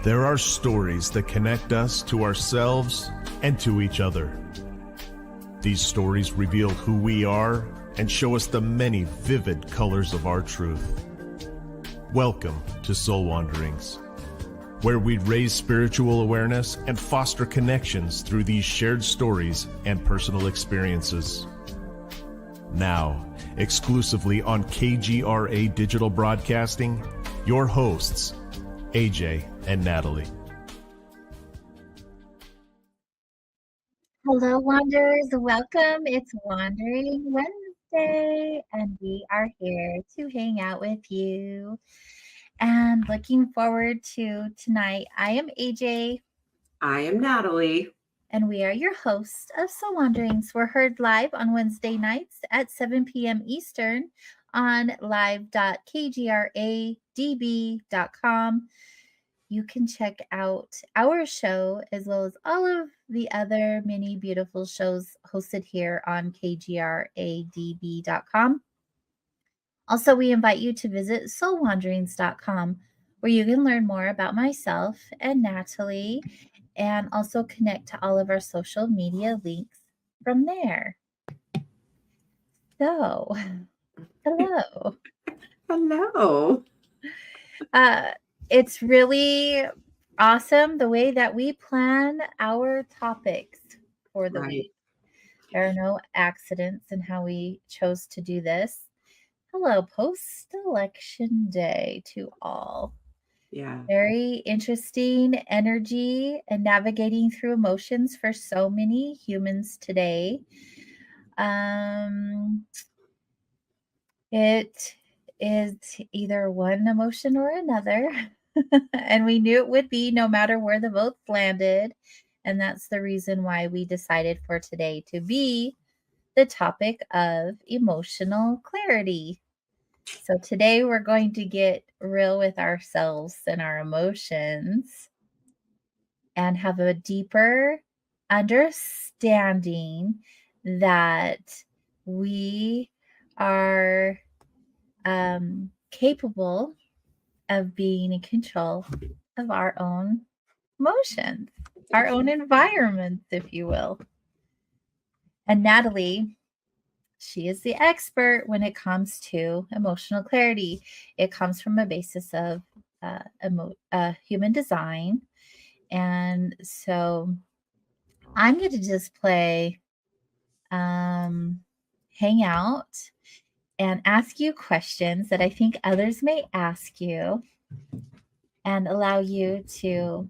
There are stories that connect us to ourselves and to each other. These stories reveal who we are and show us the many vivid colors of our truth. Welcome to Soul Wanderings, where we raise spiritual awareness and foster connections through these shared stories and personal experiences. Now, exclusively on KGRA Digital Broadcasting, your hosts, AJ and Natalie. Hello, Wanderers. Welcome. It's Wandering Wednesday, and we are here to hang out with you. And looking forward to tonight. I am AJ. I am Natalie. And we are your hosts of Soul Wanderings. We're heard live on Wednesday nights at 7 p.m. Eastern on live.kgradb.com. You can check out our show as well as all of the other many beautiful shows hosted here on kgradb.com. Also, we invite you to visit soulwanderings.com, where you can learn more about myself and Natalie, and also connect to all of our social media links from there. So, hello. Hello. It's really awesome the way that we plan our topics for the week. There are no accidents in how we chose to do this. Hello, post-election day to all. Yeah. Very interesting energy and navigating through emotions for so many humans today. It is either one emotion or another. And we knew it would be no matter where the votes landed. And that's the reason why we decided for today to be the topic of emotional clarity. So today we're going to get real with ourselves and our emotions and have a deeper understanding that we are capable of being in control of our own emotions, our own environments, if you will. And Natalie, she is the expert when it comes to emotional clarity. It comes from a basis of human design. And so I'm going to just play hang out and ask you questions that I think others may ask you and allow you to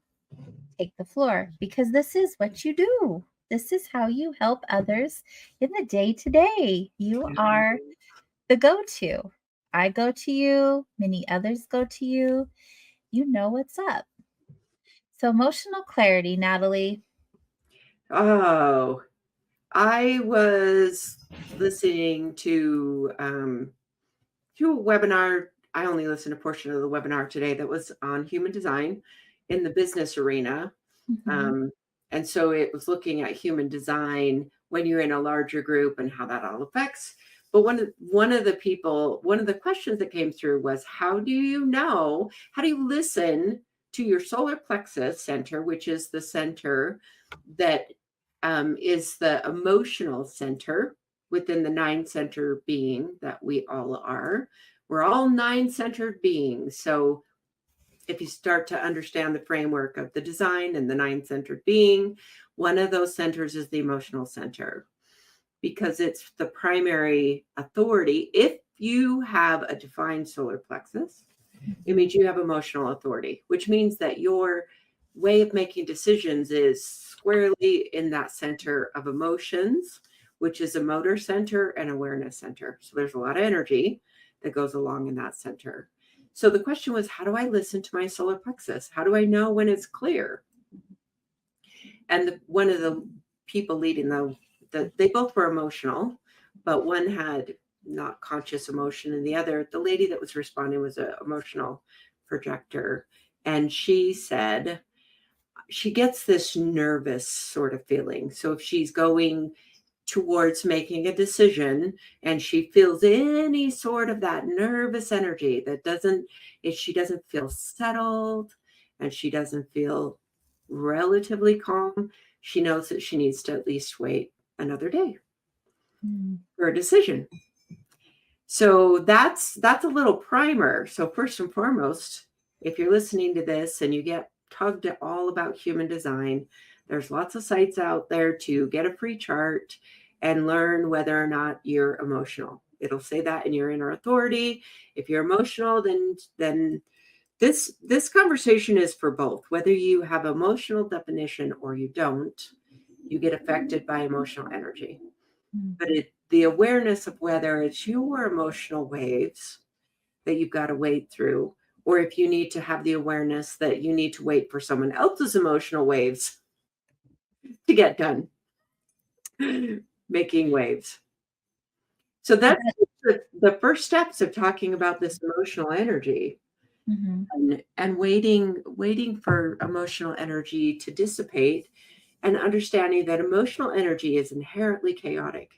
take the floor, because this is what you do. This is how you help others in the day-to-day. You are the go-to. I go to you. Many others go to you. You know what's up. So emotional clarity, Natalie. Oh, I was listening to a webinar. I only listened to a portion of the webinar today that was on human design in the business arena. Mm-hmm. And so it was looking at human design when you're in a larger group and how that all affects. But one of the questions that came through was, how do you listen to your solar plexus center, which is the center that is the emotional center within the 9-center being that we all are. We're all 9-centered beings. So if you start to understand the framework of the design and the 9-centered being, one of those centers is the emotional center, because it's the primary authority. If you have a defined solar plexus, it means you have emotional authority, which means that your way of making decisions is squarely in that center of emotions, which is a motor center and awareness center. So there's a lot of energy that goes along in that center. So the question was, how do I listen to my solar plexus? How do I know when it's clear? And one of the people leading they both were emotional, but one had not conscious emotion, and the lady that was responding was an emotional projector. And she said she gets this nervous sort of feeling. So if she's going towards making a decision, and she feels any sort of that nervous energy that doesn't, if she doesn't feel settled and she doesn't feel relatively calm, she knows that she needs to at least wait another day for a decision. So that's a little primer. So first and foremost, if you're listening to this and you get tugged at all about human design, there's lots of sites out there to get a free chart and learn whether or not you're emotional. It'll say that in your inner authority. If you're emotional, then this conversation is for both. Whether you have emotional definition or you don't, you get affected by emotional energy. But the awareness of whether it's your emotional waves that you've got to wade through, or if you need to have the awareness that you need to wait for someone else's emotional waves to get done making waves. So that's the first steps of talking about this emotional energy. And waiting for emotional energy to dissipate, and understanding that emotional energy is inherently chaotic.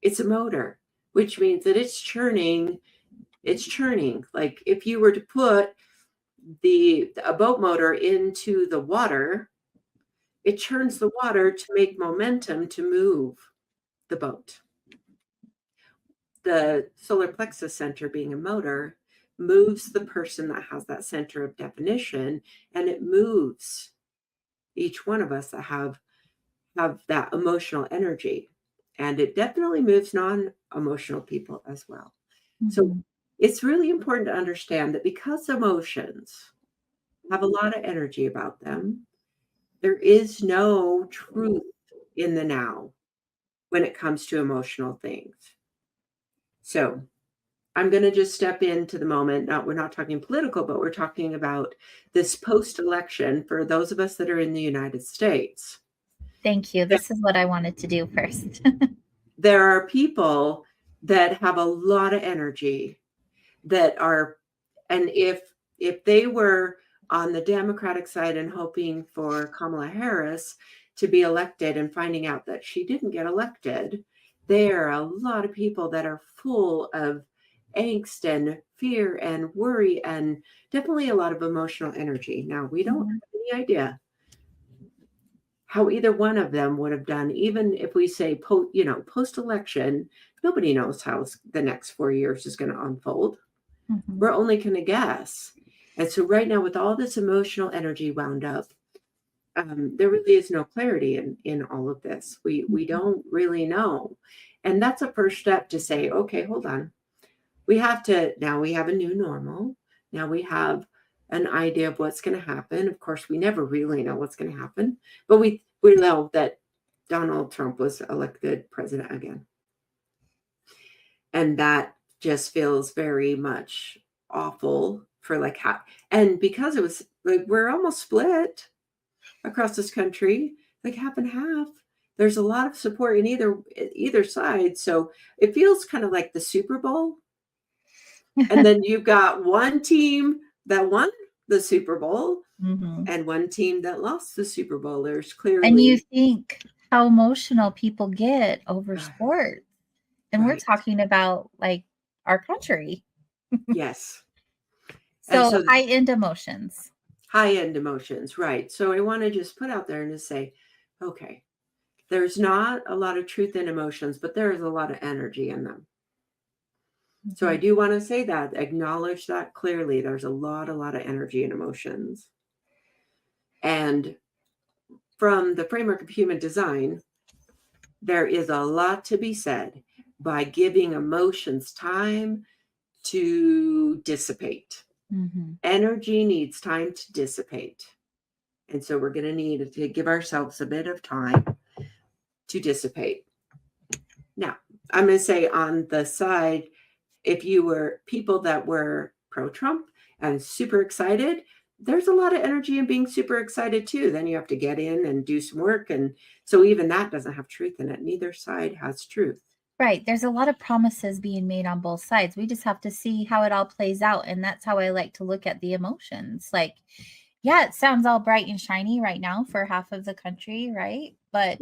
It's a motor, which means that it's churning. Like if you were to put a boat motor into the water, it churns the water to make momentum to move the boat. The solar plexus center, being a motor, moves the person that has that center of definition, and it moves each one of us that have that emotional energy. And it definitely moves non-emotional people as well. So it's really important to understand that because emotions have a lot of energy about them, there is no truth in the now when it comes to emotional things. So I'm going to just step into the moment. We're not talking political, but we're talking about this post-election for those of us that are in the United States. Thank you. This is what I wanted to do first. There are people that have a lot of energy that are, and if they were on the Democratic side and hoping for Kamala Harris to be elected and finding out that she didn't get elected, there are a lot of people that are full of angst and fear and worry, and definitely a lot of emotional energy. Now, we don't have any idea how either one of them would have done, even if we say, post-election, nobody knows how the next 4 years is going to unfold. We're only going to guess. And so right now, with all this emotional energy wound up, there really is no clarity in all of this. We don't really know. And that's a first step to say, okay, hold on. Now we have a new normal. Now we have an idea of what's going to happen. Of course, we never really know what's going to happen, but we know that Donald Trump was elected president again. And that just feels very much awful for and because it was like, we're almost split across this country, like half and half. There's a lot of support in either side. So it feels kind of like the Super Bowl. And then you've got one team that won the Super Bowl and one team that lost the Super Bowl. There's clearly. And you think how emotional people get over sports. And we're talking about like our country. Yes. So high-end emotions. High-end emotions, right. So I want to just put out there and just say, okay, there's not a lot of truth in emotions, but there is a lot of energy in them. So I do want to say that, acknowledge that clearly. There's a lot of energy in emotions. And from the framework of human design, there is a lot to be said by giving emotions time to dissipate. Energy needs time to dissipate. And so we're going to need to give ourselves a bit of time to dissipate. Now, I'm going to say on the side, if you were people that were pro-Trump and super excited, there's a lot of energy in being super excited too. Then you have to get in and do some work. And so even that doesn't have truth in it. Neither side has truth. Right. There's a lot of promises being made on both sides. We just have to see how it all plays out. And that's how I like to look at the emotions. Like, yeah, it sounds all bright and shiny right now for half of the country, right? But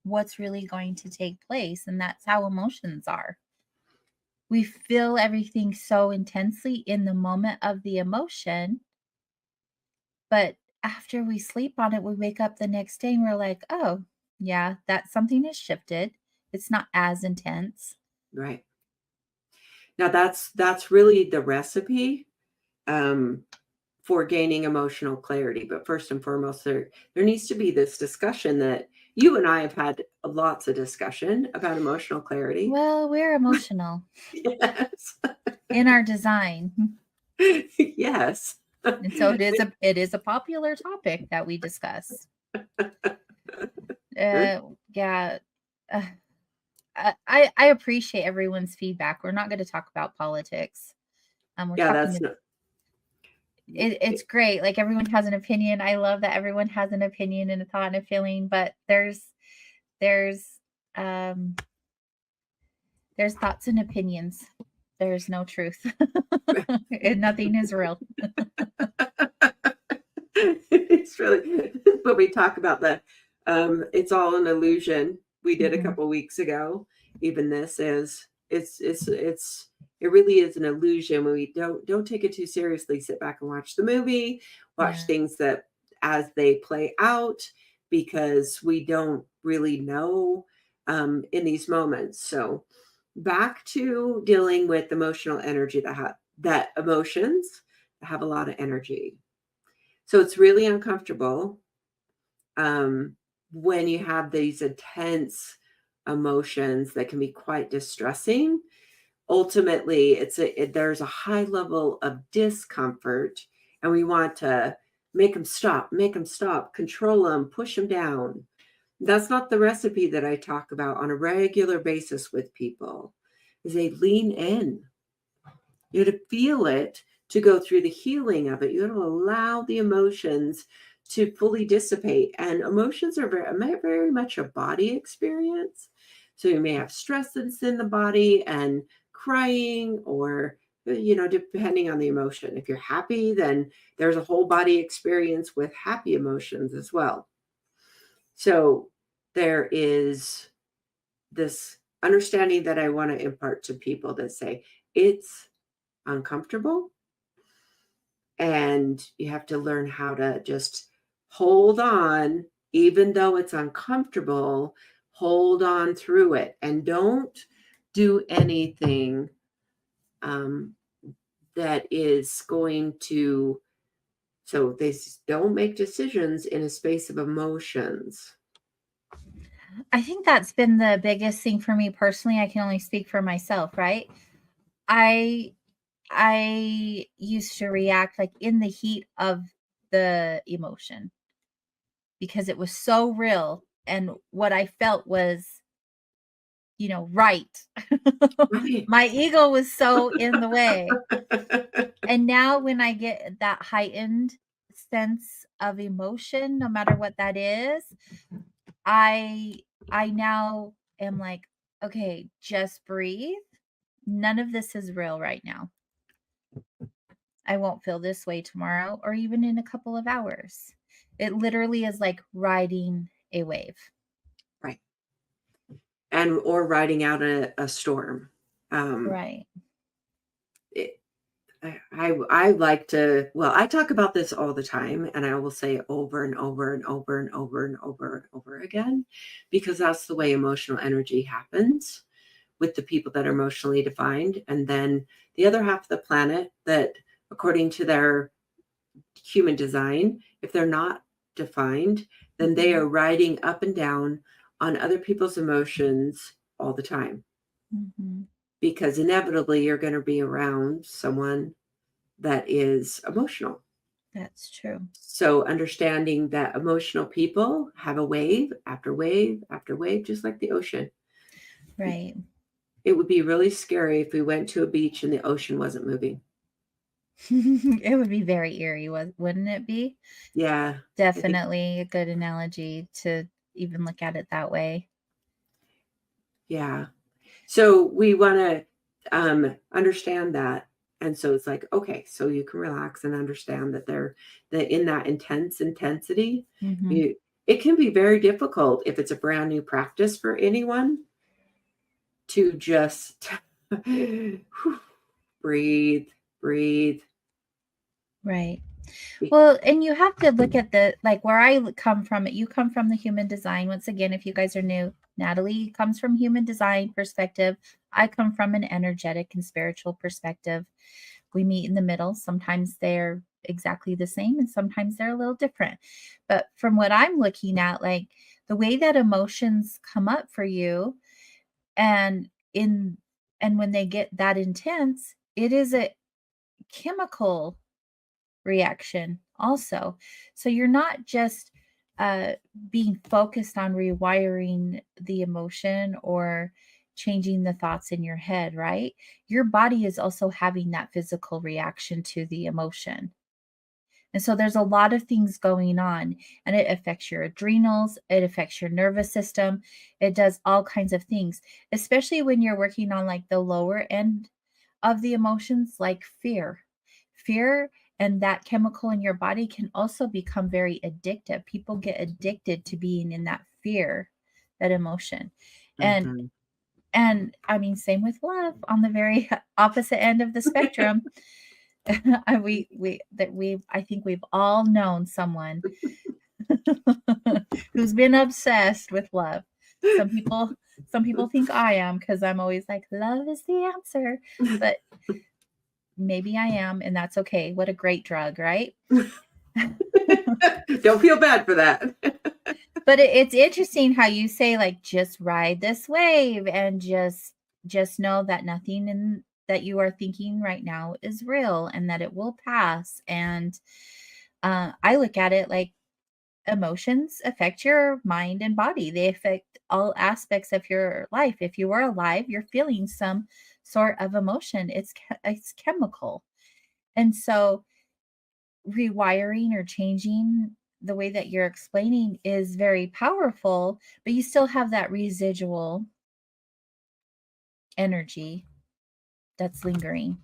what's really going to take place. And that's how emotions are. We feel everything so intensely in the moment of the emotion, but after we sleep on it, we wake up the next day and we're like, oh, yeah, that something has shifted. It's not as intense. Right. Now that's really the recipe for gaining emotional clarity. But first and foremost, there needs to be this discussion that you and I have had lots of discussion about emotional clarity. Well, we're emotional Yes. in our design. Yes. And so it is a popular topic that we discuss. Yeah. Uh, I appreciate everyone's feedback. We're not going to talk about politics. We're Yeah, talking that's not. it's great. Like everyone has an opinion. I love that everyone has an opinion and a thought and a feeling, but there's um there's thoughts and opinions. There's no truth. And nothing is real. It's really when we talk about the it's all an illusion. We did a Mhm. couple weeks ago. Even this is it really is an illusion when we don't take it too seriously. Sit back and watch the movie, watch Yeah. things that as they play out, because we don't really know in these moments. So back to dealing with emotional energy that emotions have a lot of energy. So it's really uncomfortable when you have these intense emotions that can be quite distressing. Ultimately, there's a high level of discomfort, and we want to make them stop, control them, push them down. That's not the recipe that I talk about on a regular basis with people. Is they lean in. You have to feel it to go through the healing of it. You have to allow the emotions to fully dissipate. And emotions are very much a body experience. So you may have stress that's in the body and crying, or, depending on the emotion. If you're happy, then there's a whole body experience with happy emotions as well. So there is this understanding that I want to impart to people that say it's uncomfortable, and you have to learn how to just hold on, even though it's uncomfortable. Hold on through it and don't do anything um, that is going to, so they don't make decisions in a space of emotions. I think that's been the biggest thing for me personally. I can only speak for myself, right? I I used to react like in the heat of the emotion because it was so real and what I felt was, right. Right. My ego was so in the way. And now when I get that heightened sense of emotion, no matter what that is, I I now am like, okay, just breathe. None of this is real right now. I won't feel this way tomorrow or even in a couple of hours. It literally is like riding a wave. Right. And or riding out a storm. Um, Right. it, I like to, well, I talk about this all the time, and I will say it over and over and over and over and over and over again, because that's the way emotional energy happens with the people that are emotionally defined. And then the other half of the planet that, according to their human design, if they're not defined, then they Mhm. are riding up and down on other people's emotions all the time, Mhm. because inevitably you're going to be around someone that is emotional. That's true. So understanding that emotional people have a wave after wave after wave, just like the ocean. Right. It would be really scary if we went to a beach and the ocean wasn't moving. It would be very eerie, wouldn't it be? Yeah, I think, Definitely a good analogy to even look at it that way. yeah. So we want to understand that. And so it's like, okay, so you can relax and understand that they're that in that intense intensity, Mhm. you it can be very difficult if it's a brand new practice for anyone to just breathe, breathe. Right. Well, and you have to look at the, like where I come from, you come from the human design. Once again, if you guys are new, Natalie comes from human design perspective. I come from an energetic and spiritual perspective. We meet in the middle. Sometimes they're exactly the same and sometimes they're a little different. But from what I'm looking at, like the way that emotions come up for you and in and when they get that intense, it is a chemical reaction also. So you're not just uh, being focused on rewiring the emotion or changing the thoughts in your head, right? Your body is also having that physical reaction to the emotion. And so there's a lot of things going on, and it affects your adrenals, it affects your nervous system, it does all kinds of things, especially when you're working on like the lower end of the emotions, like fear. Fear and that chemical in your body can also become very addictive. People get addicted to being in that fear, that emotion. And Mhm. and I mean, same with love on the very opposite end of the spectrum. We I think we've all known someone who's been obsessed with love. Some people some people think I am because I'm always like, love is the answer. But maybe I am, and that's okay. What a great drug, right? Don't feel bad for that. But it's interesting how you say like just ride this wave and just know that nothing in that you are thinking right now is real and that it will pass. And I look at it like emotions affect your mind and body. They affect all aspects of your life. If you are alive, you're feeling some sort of emotion. It's chemical. And so rewiring or changing the way that you're explaining is very powerful, but you still have that residual energy that's lingering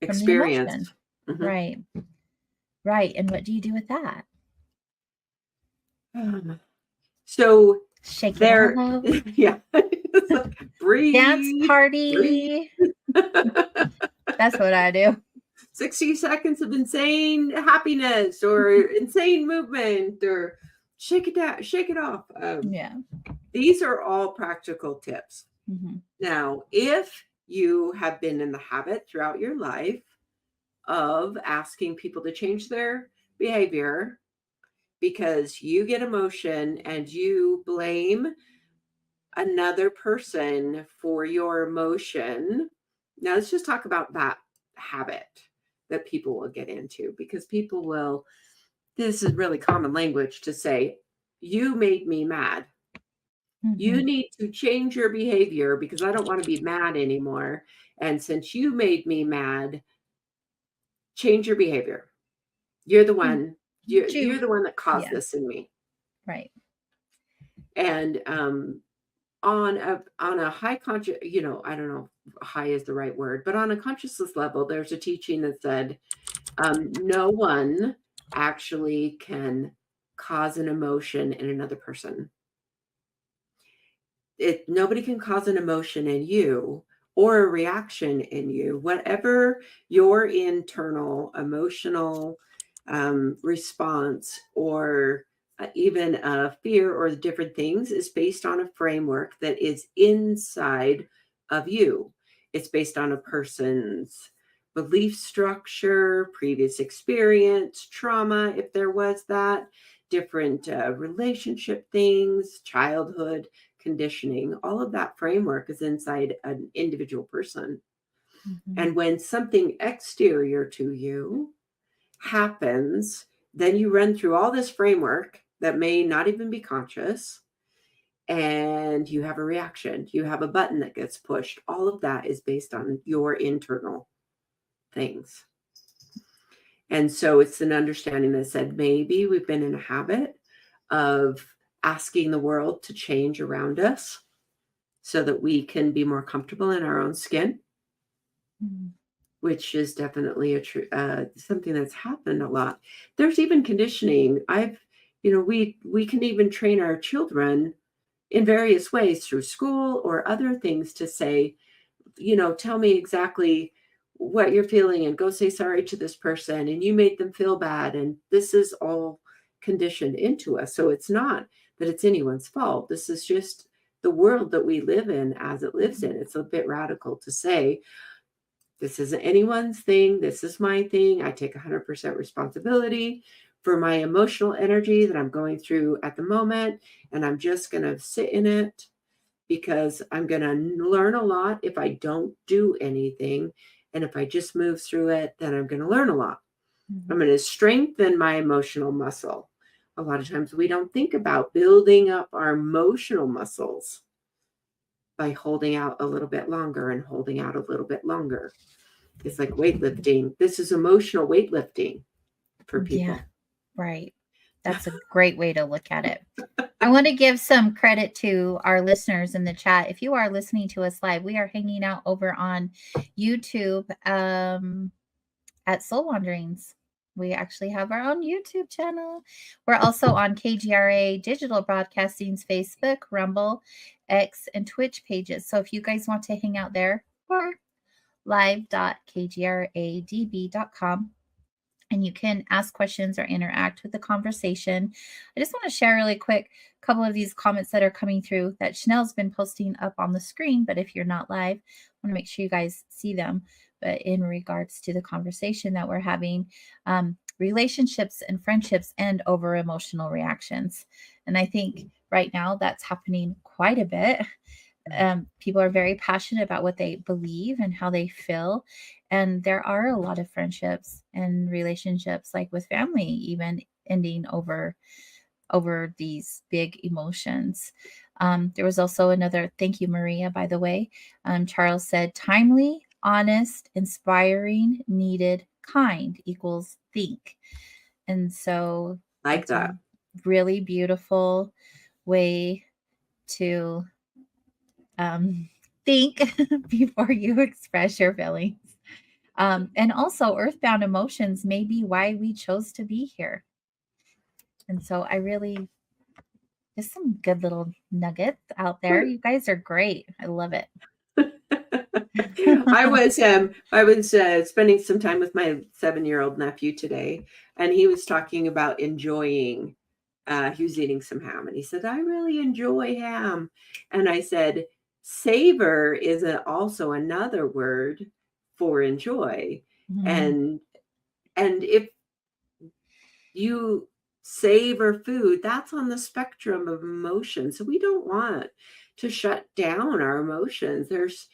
from the Experience. emotion. Mhm. Right. Right. And what do you do with that? So Shake it there, all out. yeah, it's like Dance breathe, breathe. party. That's what I do. 60 seconds of insane happiness or insane movement or shake it down, shake it off. Yeah. These are all practical tips. Hmm. Now, if you have been in the habit throughout your life of asking people to change their behavior because you get emotion and you blame another person for your emotion. Now, let's just talk about that habit that people will get into because people will, this is really common language to say, you made me mad. You Hmm. need to change your behavior because I don't want to be mad anymore. And since you made me mad, change your behavior. You're the one, you're the one that caused Yeah. this in me. Right. And on a high conscious, I don't know if high is the right word, but on a consciousness level, there's a teaching that said no one actually can cause an emotion in another person. Nobody can cause an emotion in you or a reaction in you. Whatever your internal emotional response or even fear or different things is based on a framework that is inside of you. It's based on a person's belief structure, previous experience, trauma, if there was that, different relationship things, childhood conditioning. All of that framework is inside an individual person. Hmm. And when something exterior to you happens, then you run through all this framework that may not even be conscious, and you have a reaction. You have a button that gets pushed. All of that is based on your internal things. And so it's an understanding that said maybe we've been in a habit of asking the world to change around us so that we can be more comfortable in our own skin, which is definitely something that's happened a lot. There's even conditioning. I've we can even train our children in various ways through school or other things to say, tell me exactly what you're feeling and go say sorry to this person and you made them feel bad. And this is all conditioned into us. So it's not that it's anyone's fault. This is just the world that we live in as it lives in. It's a bit radical to say, this isn't anyone's thing. This is my thing. I take 100% responsibility for my emotional energy that I'm going through at the moment. And I'm just going to sit in it because I'm going to learn a lot if I don't do anything. And if I just move through it, then I'm going to learn a lot. I'm going to strengthen my emotional muscle. A lot of times we don't think about building up our emotional muscles by holding out a little bit longer and holding out a little bit longer. It's like weightlifting. This is emotional weightlifting for people. Yeah, right. That's a great way to look at it. I want to give some credit to our listeners in the chat. If you are listening to us live, we are hanging out over on YouTube at Soul Wanderings. We actually have our own YouTube channel. We're also on KGRA Digital Broadcasting's Facebook, Rumble, X, and Twitch pages. So if you guys want to hang out there, or live.kgradb.com. And you can ask questions or interact with the conversation. I just want to share really quick a couple of these comments that are coming through that Chanel's been posting up on the screen. But if you're not live, I want to make sure you guys see them. But in regards to the conversation that we're having, relationships and friendships end over emotional reactions. And I think right now that's happening quite a bit. People are very passionate about what they believe and how they feel. And there are a lot of friendships and relationships, like with family, even ending over these big emotions. There was also another, thank you, Maria, by the way. Charles said, timely, honest, inspiring, needed, kind equals think. And so Like that. a really beautiful way to think before you express your feelings. And also, earthbound emotions may be why we chose to be here. And so I really, just some good little nuggets out there. You guys are great. I love it. I was spending some time with my 7-year-old nephew today, and he was talking about enjoying. He was eating some ham, and he said, "I really enjoy ham." And I said, "Savor is also another word for enjoy." Mhm. And if you savor food, that's on the spectrum of emotion. So we don't want to shut down our emotions. There's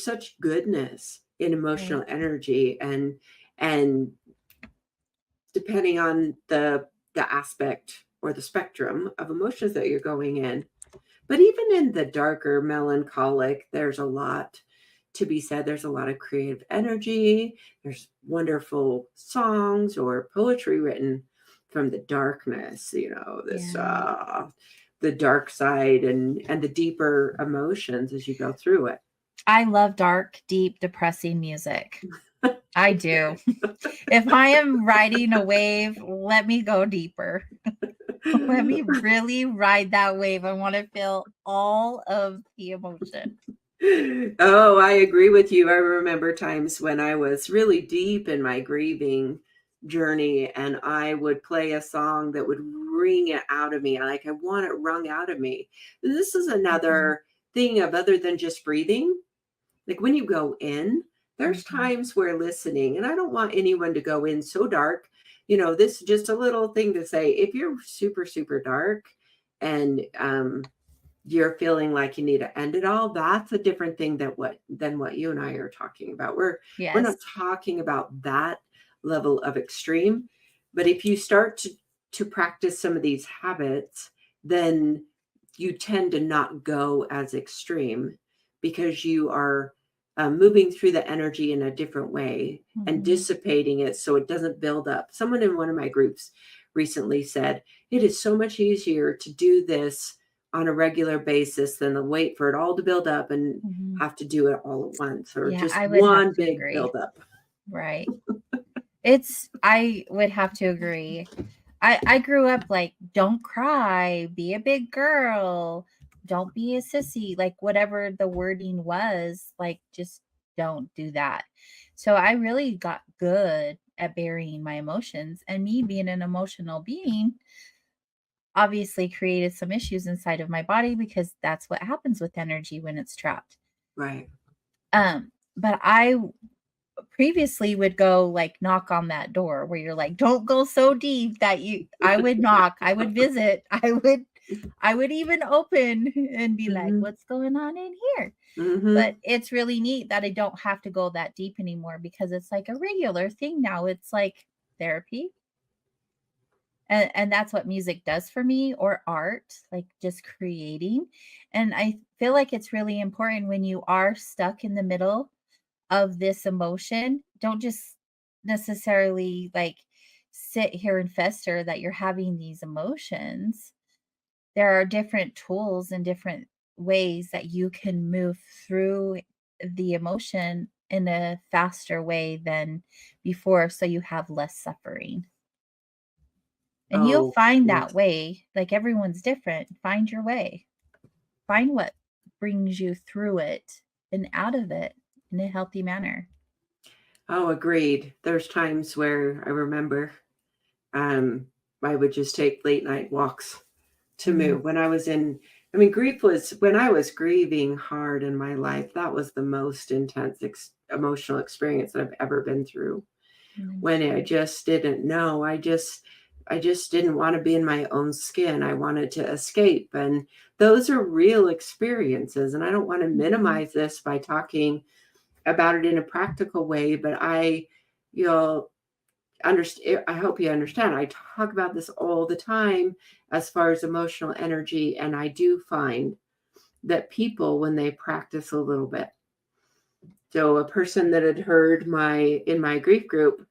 such goodness in emotional energy, and depending on the aspect or the spectrum of emotions that you're going in. But even in the darker melancholic, there's a lot to be said. There's a lot of creative energy. There's wonderful songs or poetry written from the darkness, this the dark side and the deeper emotions as you go through it. I love dark, deep, depressing music. I do. If I am riding a wave, let me go deeper. Let me really ride that wave. I want to feel all of the emotion. Oh, I agree with you. I remember times when I was really deep in my grieving journey, and I would play a song that would wring it out of me. Like I want it wrung out of me. And this is another thing of other than just breathing. Like when you go in, there's times where listening, and I don't want anyone to go in so dark. This is just a little thing to say. If you're super, super dark and you're feeling like you need to end it all, that's a different thing than what you and I are talking about. We're not talking about that level of extreme. But if you start to practice some of these habits, then you tend to not go as extreme because you are moving through the energy in a different way and dissipating it so it doesn't build up. Someone in one of my groups recently said, it is so much easier to do this on a regular basis than to wait for it all to build up and have to do it all at once, or just one big build up. Right. I would have to agree. I grew up like, don't cry, be a big girl, don't be a sissy, like whatever the wording was, like just don't do that. So I really got good at burying my emotions, and me being an emotional being obviously created some issues inside of my body because that's what happens with energy when it's trapped. Right. But I previously would go like knock on that door where you're like, don't go so deep that I would knock, I would visit, I would even open and be like, Mm-hmm. what's going on in here? Mm-hmm. But it's really neat that I don't have to go that deep anymore because it's like a regular thing now. It's like therapy. And that's what music does for me, or art, like just creating. And I feel like it's really important when you are stuck in the middle of this emotion, don't just necessarily like sit here and fester that you're having these emotions. There are different tools and different ways that you can move through the emotion in a faster way than before, so you have less suffering. And you'll Oh, find that yes. way. Like everyone's different. Find your way. Find what brings you through it and out of it in a healthy manner. Oh, agreed. There's times where I remember um, I would just take late night walks to Mm, move. When I was in, I mean, grief was when I was grieving hard in my life, that was the most intense emotional experience that I've ever been through. mm, When I just didn't know, I just didn't want to be in my own skin. I wanted to escape. And those are real experiences. And I don't want to mhm, minimize this by talking about it in a practical way, but you'll understand. I hope you understand. I talk about this all the time as far as emotional energy. And I do find that people, when they practice a little bit, so a person that had heard in my grief group,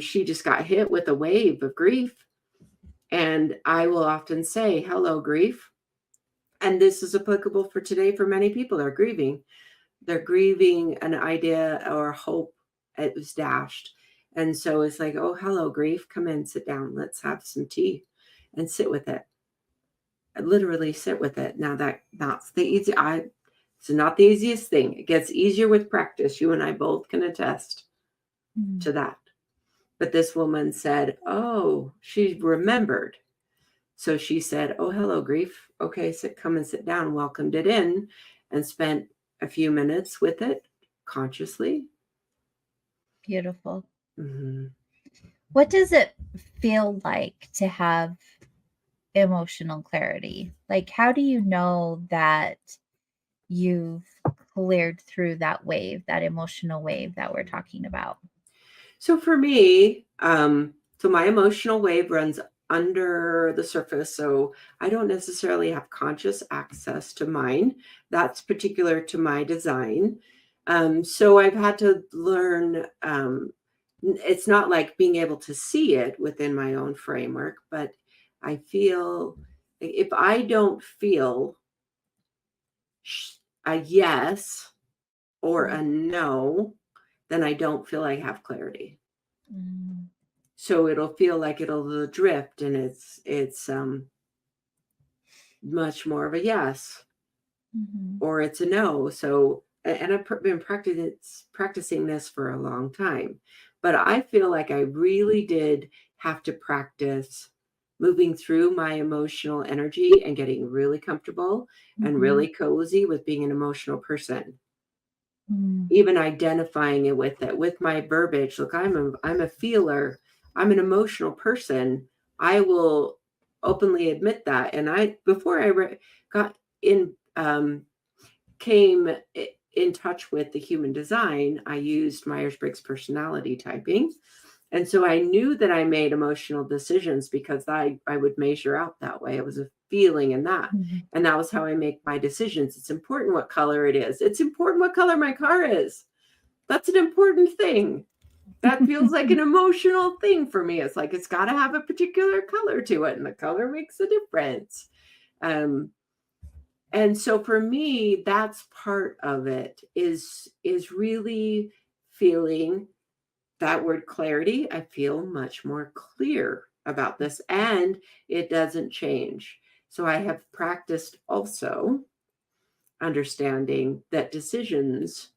she just got hit with a wave of grief. And I will often say, hello, grief. And this is applicable for today for many people. They're grieving. They're grieving an idea or hope it was dashed. And so it's like, oh, hello, grief. Come in, sit down. Let's have some tea and sit with it. I literally sit with it. Now that's the easy. It's not the easiest thing. It gets easier with practice. You and I both can attest mm. to that. But this woman said, oh, she remembered. So she said, oh, hello, grief. Okay, so come and sit down, welcomed it in, and spent a few minutes with it consciously. Beautiful. Hmm. What does it feel like to have emotional clarity? Like, how do you know that you've cleared through that wave, that emotional wave that we're talking about? So for me, so my emotional wave runs under the surface. So I don't necessarily have conscious access to mine. That's particular to my design. So I've had to learn. It's not like being able to see it within my own framework, but I feel if I don't feel a yes or Mm, a no, then I don't feel I have clarity. mm, So it'll feel like it'll drift, and it's much more of a yes mhm, or it's a no. So and I've been practicing this for a long time, but I feel like I really did have to practice moving through my emotional energy and getting really comfortable and mhm, really cozy with being an emotional person, mm, even identifying it with my verbiage. Look, I'm a feeler. I'm an emotional person. I will openly admit that. And I before I got in came in touch with the human design, I used Myers-Briggs personality typing. And so I knew that I made emotional decisions because I would measure out that way. It was a feeling in that. mhm. And that was how I make my decisions. It's important what color it is. It's important what color my car is. That's an important thing. That feels like an emotional thing for me. It's like it's got to have a particular color to it, and the color makes a difference. Um, and so for me, that's part of it is really feeling that word clarity. I feel much more clear about this, and it doesn't change. So I have practiced also understanding that decisions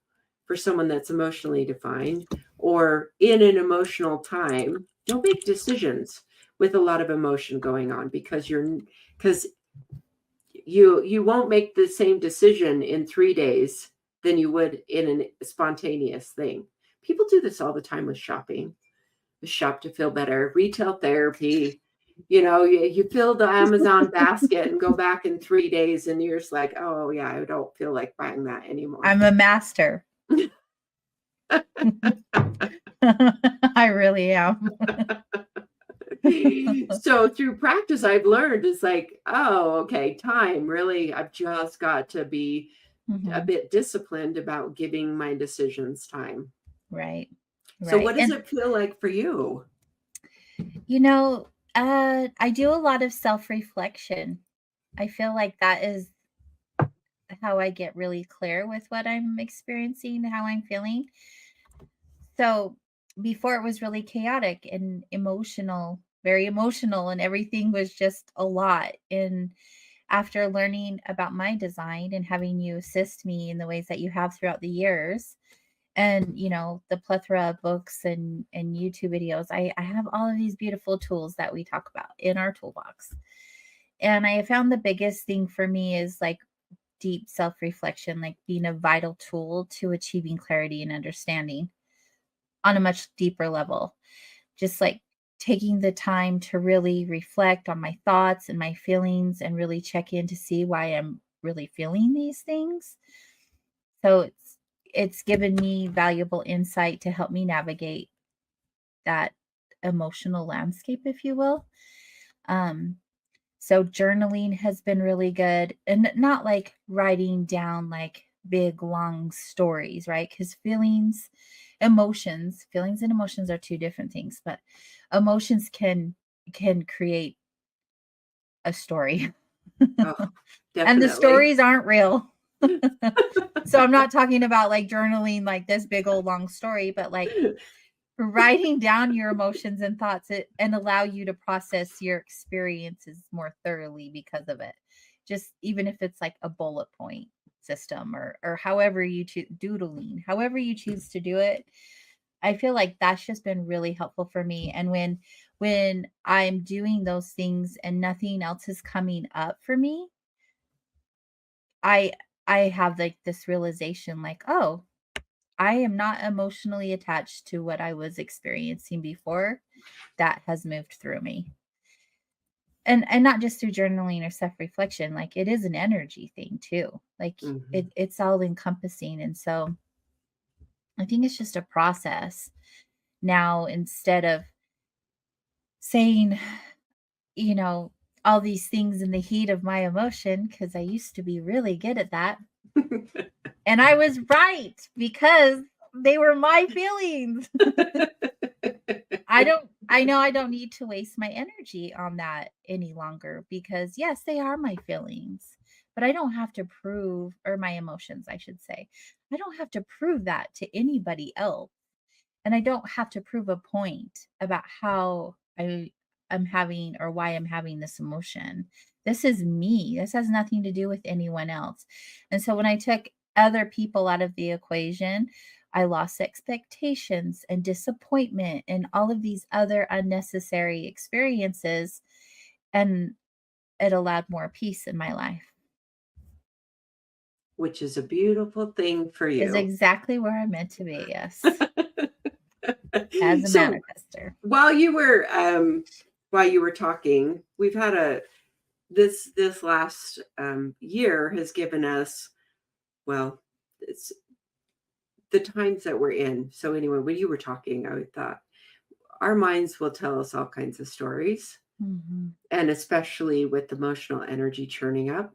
for someone that's emotionally defined or in an emotional time, don't make decisions with a lot of emotion going on, because you won't make the same decision in 3 days than you would in a spontaneous thing. People do this all the time with shopping. Shop to feel better, retail therapy. You fill the Amazon basket and go back in 3 days and you're just like, oh yeah, I don't feel like buying that anymore. I'm a master. I really am. So through practice, I've learned it's like, oh, okay, time. Really, I've just got to be a bit disciplined about giving my decisions time. Right. So what does it feel like for you? I do a lot of self-reflection. I feel like that is how I get really clear with what I'm experiencing, how I'm feeling. So before it was really chaotic and emotional, very emotional, and everything was just a lot. And after learning about my design and having you assist me in the ways that you have throughout the years, and the plethora of books and YouTube videos, I have all of these beautiful tools that we talk about in our toolbox. And I found the biggest thing for me is like deep self-reflection, like being a vital tool to achieving clarity and understanding on a much deeper level. Just like taking the time to really reflect on my thoughts and my feelings and really check in to see why I'm really feeling these things. So it's given me valuable insight to help me navigate that emotional landscape, if you will. So journaling has been really good, and not like writing down like big long stories, right? Because feelings and emotions are two different things, but emotions can create a story. Oh, And the definitely. stories aren't real. So I'm not talking about like journaling like this big old long story, but like writing down your emotions and thoughts and allow you to process your experiences more thoroughly because of it. Just even if it's like a bullet point system or however you choose, doodling, however you choose to do it. I feel like that's just been really helpful for me. And when I'm doing those things and nothing else is coming up for me, I I have like this realization like, oh, I am not emotionally attached to what I was experiencing before. That has moved through me. And not just through journaling or self-reflection, like it is an energy thing too. Like Mhm. it's all encompassing. And so I think it's just a process now, instead of saying, you know, all these things in the heat of my emotion, because I used to be really good at that. And I was right because they were my feelings. I know I don't need to waste my energy on that any longer, because yes, they are my feelings, but I don't have to prove, or my emotions, I should say. I don't have to prove that to anybody else. And I don't have to prove a point about how I'm having or why I'm having this emotion. This is me. This has nothing to do with anyone else. And so when I took other people out of the equation, I lost expectations and disappointment and all of these other unnecessary experiences, and it allowed more peace in my life. Which is a beautiful thing for Is you. exactly where I'm meant to be, yes. As a So manifester. while you were talking, we've had this last year has given us, well, it's the times that we're in. So anyway, when you were talking, I thought our minds will tell us all kinds of stories, Mhm. and especially with emotional energy churning up.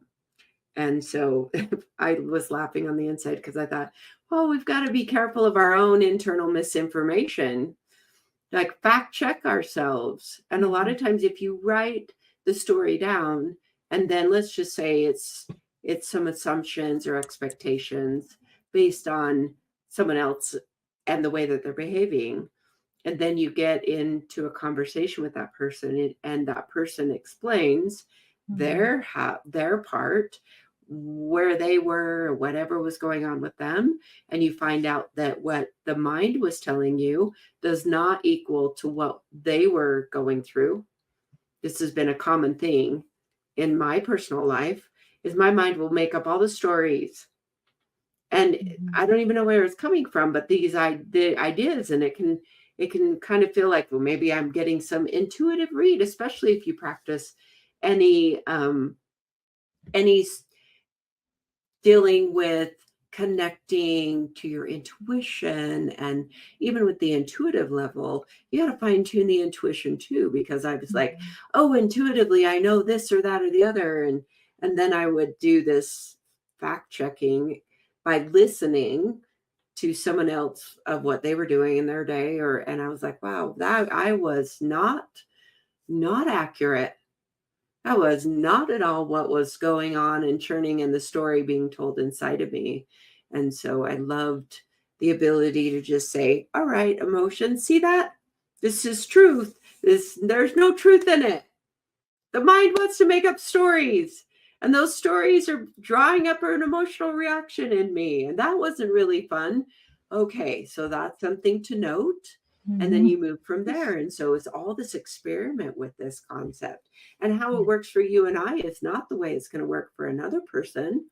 And so I was laughing on the inside because I thought, well, we've got to be careful of our own internal misinformation, like fact check ourselves. And a lot of times if you write the story down, and then let's just say it's some assumptions or expectations based on someone else and the way that they're behaving, And then you get into a conversation with that person, and that person explains their part, where they were, whatever was going on with them. And you find out that what the mind was telling you does not equal to what they were going through. This has been a common thing in my personal life, is my mind will make up all the stories. And I don't even know where it's coming from, but the ideas, and it can kind of feel like, well, maybe I'm getting some intuitive read, especially if you practice any dealing with connecting to your intuition. And even with the intuitive level, you got to fine tune the intuition too, because I was like, oh, intuitively I know this or that or the other, and then I would do this fact checking by listening to someone else of what they were doing in their day, and I was like, wow, that I was not accurate. That was not at all what was going on and churning in the story being told inside of me. And so I loved the ability to just say, all right, emotion, see that? This is truth. There's no truth in it. The mind wants to make up stories, and those stories are drawing up an emotional reaction in me. And that wasn't really fun. Okay, so that's something to note. And then you move from there. And so it's all this experiment with this concept, and how it works for you and I is not the way it's going to work for another person,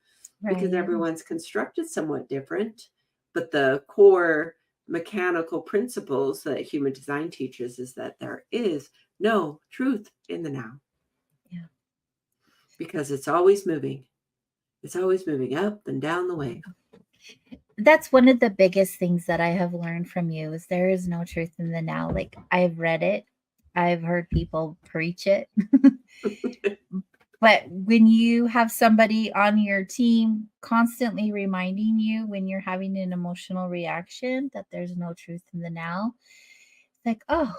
because everyone's constructed somewhat different. But the core mechanical principles that human design teaches is that there is no truth in the now. Yeah. Because it's always moving. It's always moving up and down the way. That's one of the biggest things that I have learned from you, is there is no truth in the now. Like, I've read it, I've heard people preach it. But when you have somebody on your team constantly reminding you when you're having an emotional reaction that there's no truth in the now, it's like, oh,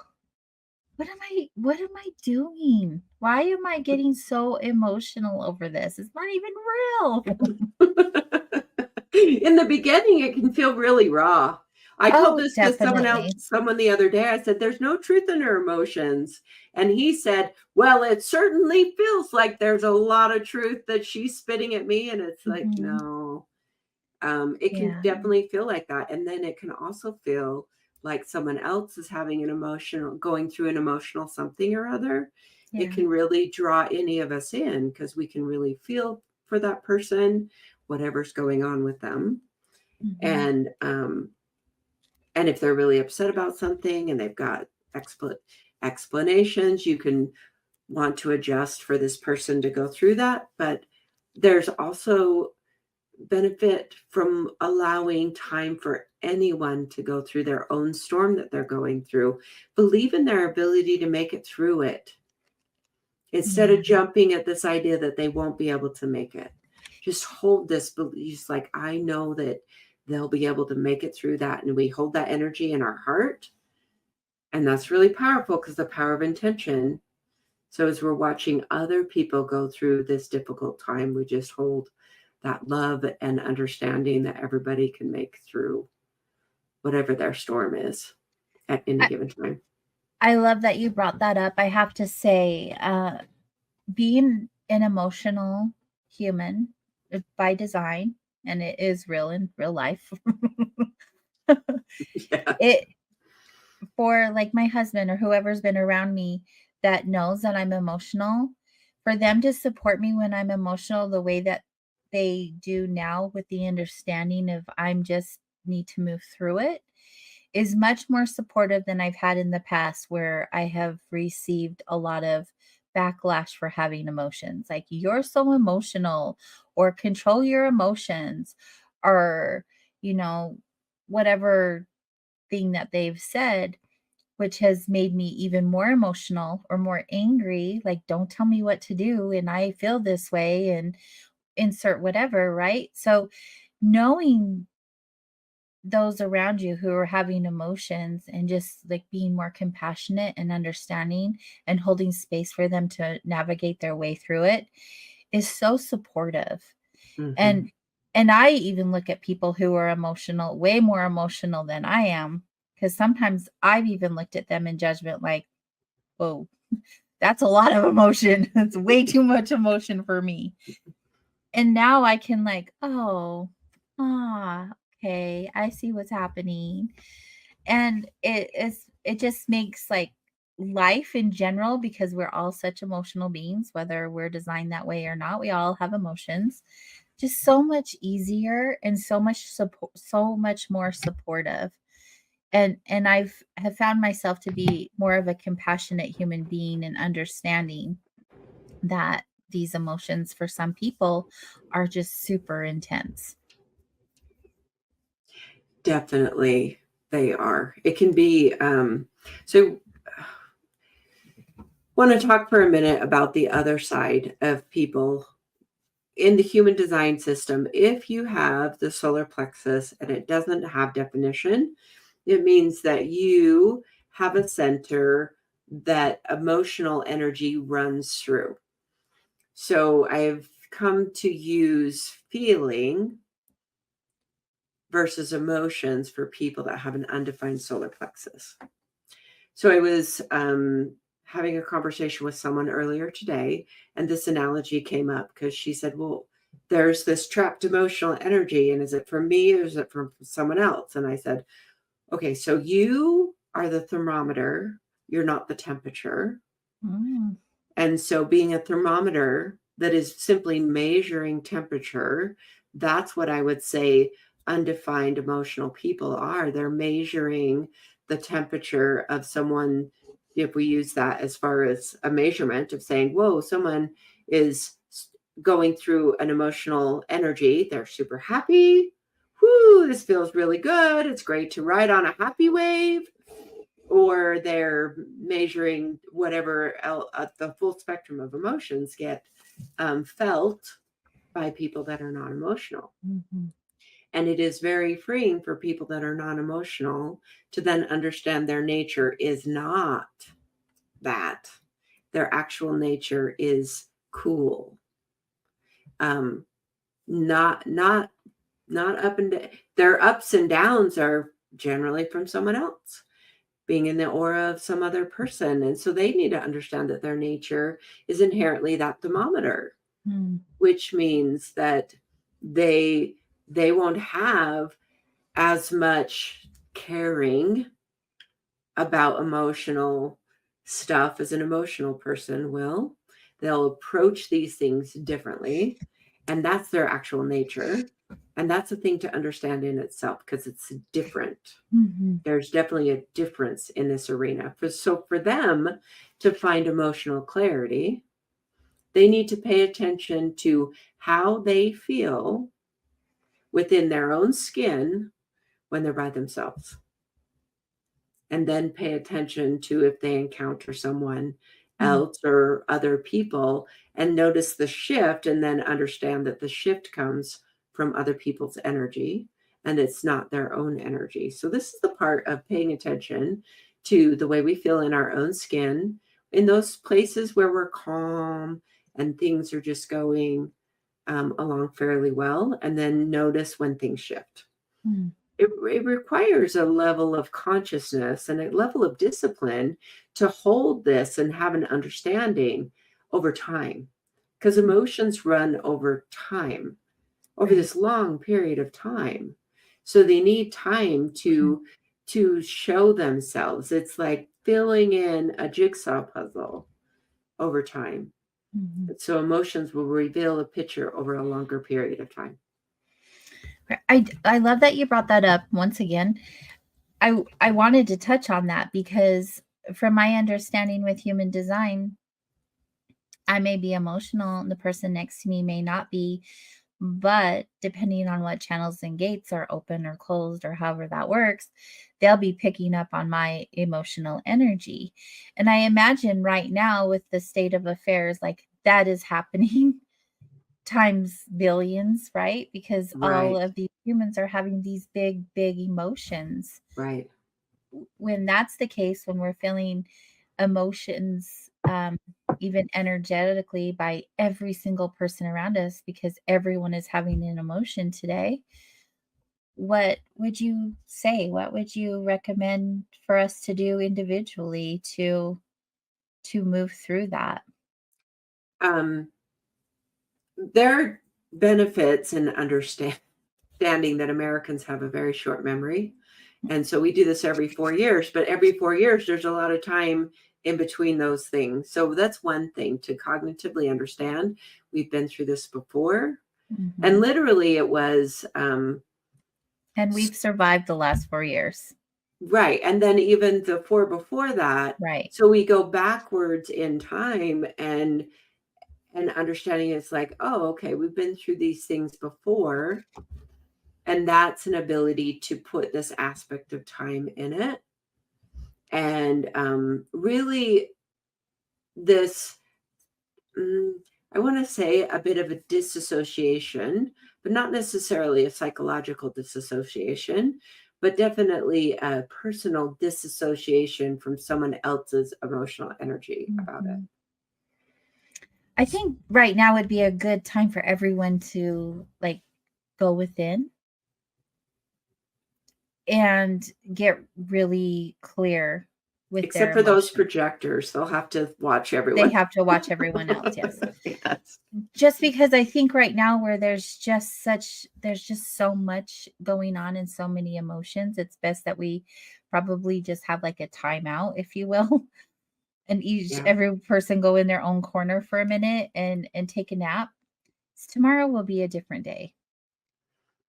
what am I doing? Why am I getting so emotional over this? It's not even real. In the beginning, it can feel really raw. I told this to someone the other day. I said, there's no truth in her emotions. And he said, well, it certainly feels like there's a lot of truth that she's spitting at me. And it's like, no, it can definitely feel like that. And then it can also feel like someone else is having going through an emotional something or other. It can really draw any of us in, because we can really feel for that person, whatever's going on with them. And if they're really upset about something and they've got explanations, you can want to adjust for this person to go through that. But there's also benefit from allowing time for anyone to go through their own storm that they're going through. Believe in their ability to make it through it, instead of jumping at this idea that they won't be able to make it. Just hold this belief, like, I know that they'll be able to make it through that. And we hold that energy in our heart. And that's really powerful, because the power of intention. So as we're watching other people go through this difficult time, we just hold that love and understanding that everybody can make through whatever their storm is at any given time. I love that you brought that up. I have to say, being an emotional human by design, and it is real in real life. It, for like my husband or whoever's been around me that knows that I'm emotional, for them to support me when I'm emotional the way that they do now, with the understanding of I'm just need to move through it, is much more supportive than I've had in the past, where I have received a lot of backlash for having emotions. Like, you're so emotional, or control your emotions, or, whatever thing that they've said, which has made me even more emotional or more angry. Like, don't tell me what to do, and I feel this way, and insert whatever, right? So knowing those around you who are having emotions, and just like being more compassionate and understanding and holding space for them to navigate their way through it, is so supportive. And I even look at people who are emotional, way more emotional than I am, Because sometimes I've even looked at them in judgment like, whoa, that's a lot of emotion. It's way too much emotion for me. And now I can like, oh, okay, I see what's happening. And it just makes like life in general, because we're all such emotional beings, whether we're designed that way or not, we all have emotions, just so much easier and so much support, so much more supportive. And I've have found myself to be more of a compassionate human being and understanding that these emotions for some people are just super intense. Definitely, they are. It can be. So, want to talk for a minute about the other side of people in the human design system. If you have the solar plexus and it doesn't have definition, it means that you have a center that emotional energy runs through. So I've come to use feeling versus emotions for people that have an undefined solar plexus. So I was having a conversation with someone earlier today, and this analogy came up because she said, well, there's this trapped emotional energy, and is it from me or is it from someone else? And I said, okay, so you are the thermometer, you're not the temperature. Mm. And so being a thermometer that is simply measuring temperature, that's what I would say undefined emotional people are. They're measuring the temperature of someone, if we use that as far as a measurement of saying, whoa, someone is going through an emotional energy. They're super happy. Whoo, this feels really good. It's great to ride on a happy wave. Or they're measuring whatever the full spectrum of emotions get felt by people that are not emotional. Mhm. And it is very freeing for people that are non emotional to then understand their nature is not that. Their actual nature is cool. Um, not up and down. Their ups and downs are generally from someone else, being in the aura of some other person. And so they need to understand that their nature is inherently that thermometer, Mm. which means that they won't have as much caring about emotional stuff as an emotional person will. They'll approach these things differently, and that's their actual nature. And that's a thing to understand in itself because it's different. Mhm. There's definitely a difference in this arena. So for them to find emotional clarity, they need to pay attention to how they feel within their own skin when they're by themselves. And then pay attention to if they encounter someone Mm. else or other people and notice the shift, and then understand that the shift comes from other people's energy and it's not their own energy. So this is the part of paying attention to the way we feel in our own skin in those places where we're calm and things are just going along fairly well, and then notice when things shift. Mm. It requires a level of consciousness and a level of discipline to hold this and have an understanding over time, because emotions run over time, over Right. this long period of time. So they need time Mhm. to show themselves. It's like filling in a jigsaw puzzle over time. Mhm. So emotions will reveal a picture over a longer period of time. I love that you brought that up once again. I wanted to touch on that because from my understanding with human design, I may be emotional and the person next to me may not be, but depending on what channels and gates are open or closed or however that works, they'll be picking up on my emotional energy. And I imagine right now with the state of affairs, like that is happening times billions, right? Because all Right, of these humans are having these big, big emotions. right, When that's the case, when we're feeling emotions, even energetically by every single person around us, because everyone is having an emotion today, what would you say? What would you recommend for us to do individually to move through that? Um, there are benefits in understanding that Americans have a very short memory. And so we do this every 4 years, but every 4 years, there's a lot of time in between those things. So that's one thing to cognitively understand. We've been through this before. And Mhm. literally, it was And we've survived the last 4 years. right. And then even the four before that. Right. So we go backwards in time and understanding it's like, oh, okay, we've been through these things before. And that's an ability to put this aspect of time in it. And really, this, I want to say a bit of a disassociation, but not necessarily a psychological disassociation, but definitely a personal disassociation from someone else's emotional energy about it. Mhm. I think right now would be a good time for everyone to like go within and get really clear with their Except for those emotions. projectors, they'll have to watch They everyone. have to watch everyone else, yes. Yes. Just because I think right now where there's just so much going on and so many emotions, it's best that we probably just have like a timeout, if you will, and Yeah. every person go in their own corner for a minute and take a nap. Tomorrow will be a different day.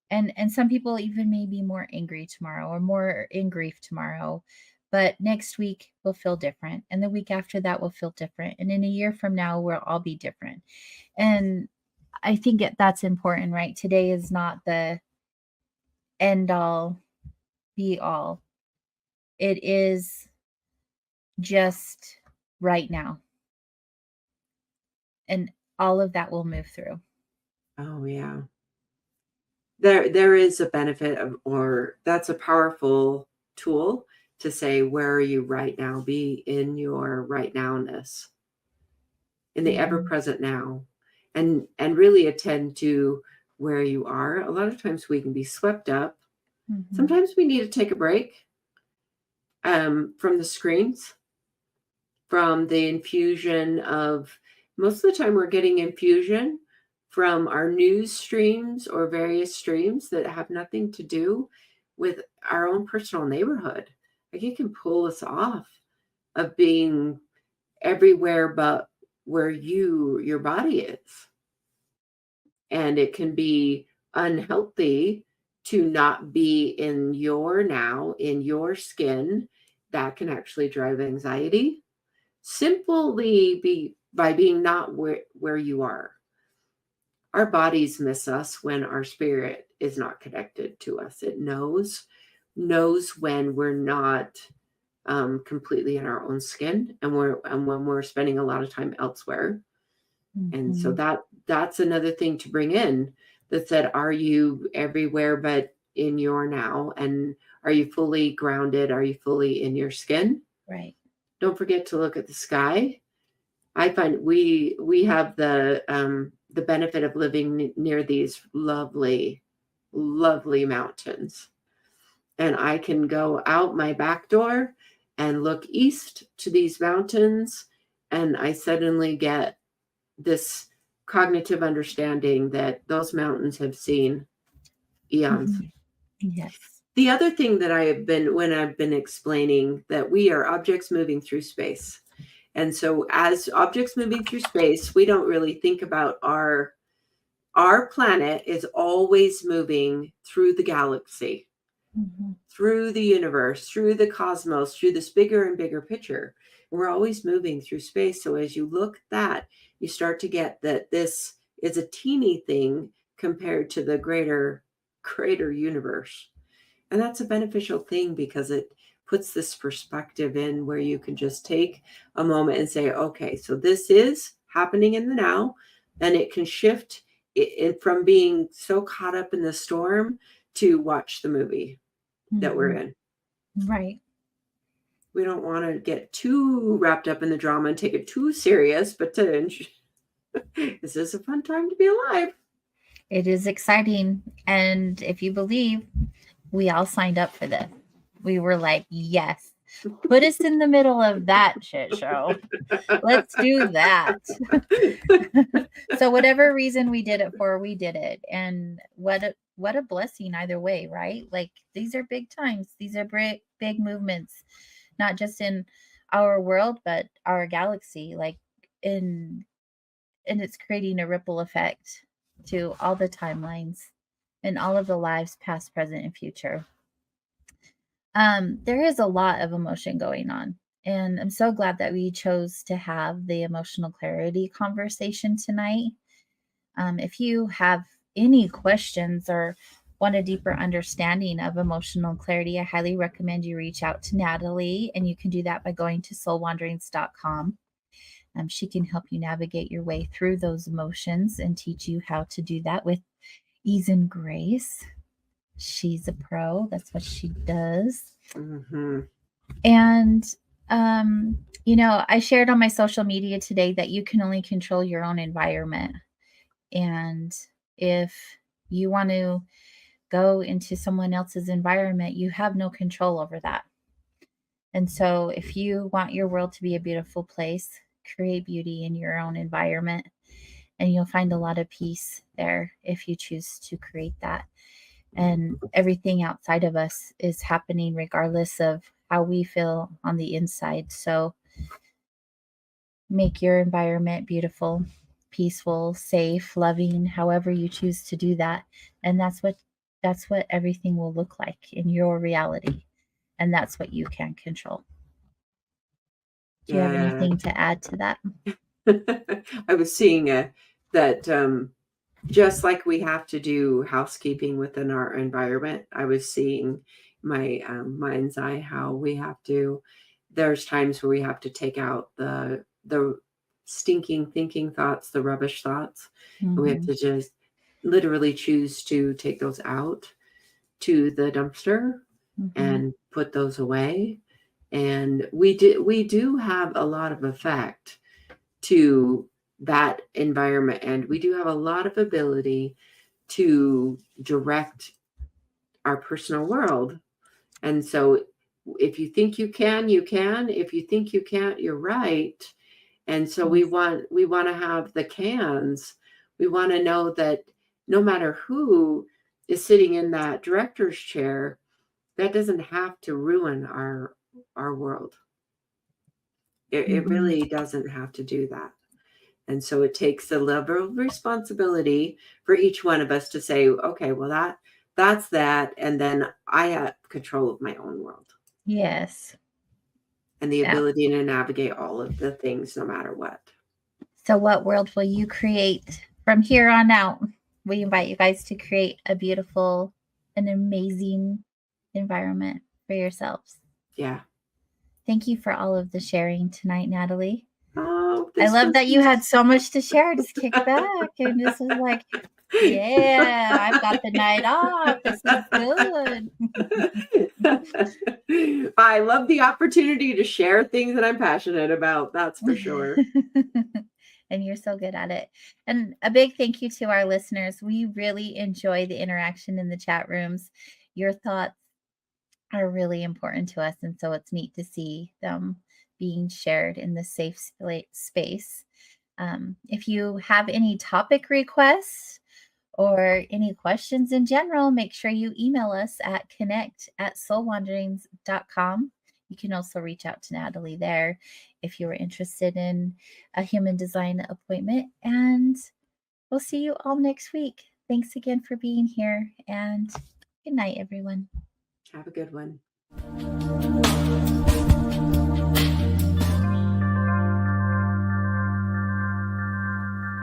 And some people even may be more angry tomorrow or more in grief tomorrow, but next week will feel different, and the week after that will feel different, and in a year from now we'll all be different. And I think that's important, right? Today is not the end all be all. It is just right now, and all of that will move through. Oh, yeah. There is a benefit of, or that's a powerful tool to say, where are you right now? Be in your right nowness, in the ever Mhm. present now, and really attend to where you are. A lot of times we can be swept up. Mhm. Sometimes we need to take a break from the screens, from the infusion of, most of the time we're getting infusion from our news streams or various streams that have nothing to do with our own personal neighborhood. Like, it can pull us off of being everywhere but where your body is. And it can be unhealthy to not be in your now, in your skin. That can actually drive anxiety, simply by being not where you are. Our bodies miss us when our spirit is not connected to us. It knows when we're not completely in our own skin, and when we're spending a lot of time elsewhere. And so Mhm. that's another thing to bring in, that said, are you everywhere but in your now? And are you fully grounded? Are you fully in your skin? Right. Don't forget to look at the sky. I find we have the benefit of living near these lovely, lovely mountains. And I can go out my back door and look east to these mountains, and I suddenly get this cognitive understanding that those mountains have seen eons. Mhm. Yes. The other thing that I have been, when I've been explaining that we are objects moving through space. And so as objects moving through space, we don't really think about our planet is always moving through the galaxy, Mhm. through the universe, through the cosmos, through this bigger and bigger picture. We're always moving through space. So as you look at that, you start to get that this is a teeny thing compared to the greater universe. And that's a beneficial thing, because it puts this perspective in where you can just take a moment and say, okay, so this is happening in the now, and it can shift it from being so caught up in the storm to watch the movie that we're Mhm. in. Right. We don't want to get too wrapped up in the drama and take it too serious, but this is a fun time to be alive. It is exciting. And if you believe, we all signed up for this. We were like, yes, put us in the middle of that shit show. Let's do that. So whatever reason we did it for, we did it. And what a blessing either way, right? Like, these are big times. These are big movements, not just in our world, but our galaxy. Like, and it's creating a ripple effect to all the timelines and all of the lives, past, present, and future. There is a lot of emotion going on. And I'm so glad that we chose to have the emotional clarity conversation tonight. If you have any questions or want a deeper understanding of emotional clarity, I highly recommend you reach out to Natalie, and you can do that by going to soulwanderings.com. She can help you navigate your way through those emotions and teach you how to do that with ease and grace. She's a pro. That's what she does. Mm-hmm. And, I shared on my social media today that you can only control your own environment. And if you want to go into someone else's environment, you have no control over that. And so if you want your world to be a beautiful place, create beauty in your own environment, and you'll find a lot of peace there if you choose to create that. And everything outside of us is happening regardless of how we feel on the inside. So make your environment beautiful, peaceful, safe, loving, however you choose to do that. And that's what everything will look like in your reality. And that's what you can control. Do you have anything to add to that? I was seeing that just like we have to do housekeeping within our environment, I was seeing my mind's eye how we have to. There's times where we have to take out the stinking thinking thoughts, the rubbish thoughts, and we have to just literally choose to take those out to the dumpster and put those away. And we do have a lot of effect to that environment, and we do have a lot of ability to direct our personal world. And so if you think you can, you can. If you think you can't, you're right. And so we want to have the cans. We want to know that no matter who is sitting in that director's chair, that doesn't have to ruin our world. It really doesn't have to do that. And so it takes a level of responsibility for each one of us to say, okay, well, that's that. And then I have control of my own world. Yes. And the ability to navigate all of the things no matter what. So what world will you create from here on out? We invite you guys to create a beautiful and amazing environment for yourselves. Yeah. Thank you for all of the sharing tonight, Natalie. Oh, I love that you had so much to share. Just kick back and just was like, yeah, I've got the night off. This is good. I love the opportunity to share things that I'm passionate about. That's for sure. And you're so good at it. And a big thank you to our listeners. We really enjoy the interaction in the chat rooms. Your thoughts are really important to us. And so it's neat to see them being shared in the safe space. If you have any topic requests or any questions in general, make sure you email us at connect@soulwanderings.com. You can also reach out to Natalie there if you're interested in a human design appointment. And we'll see you all next week. Thanks again for being here, and good night, everyone. Have a good one.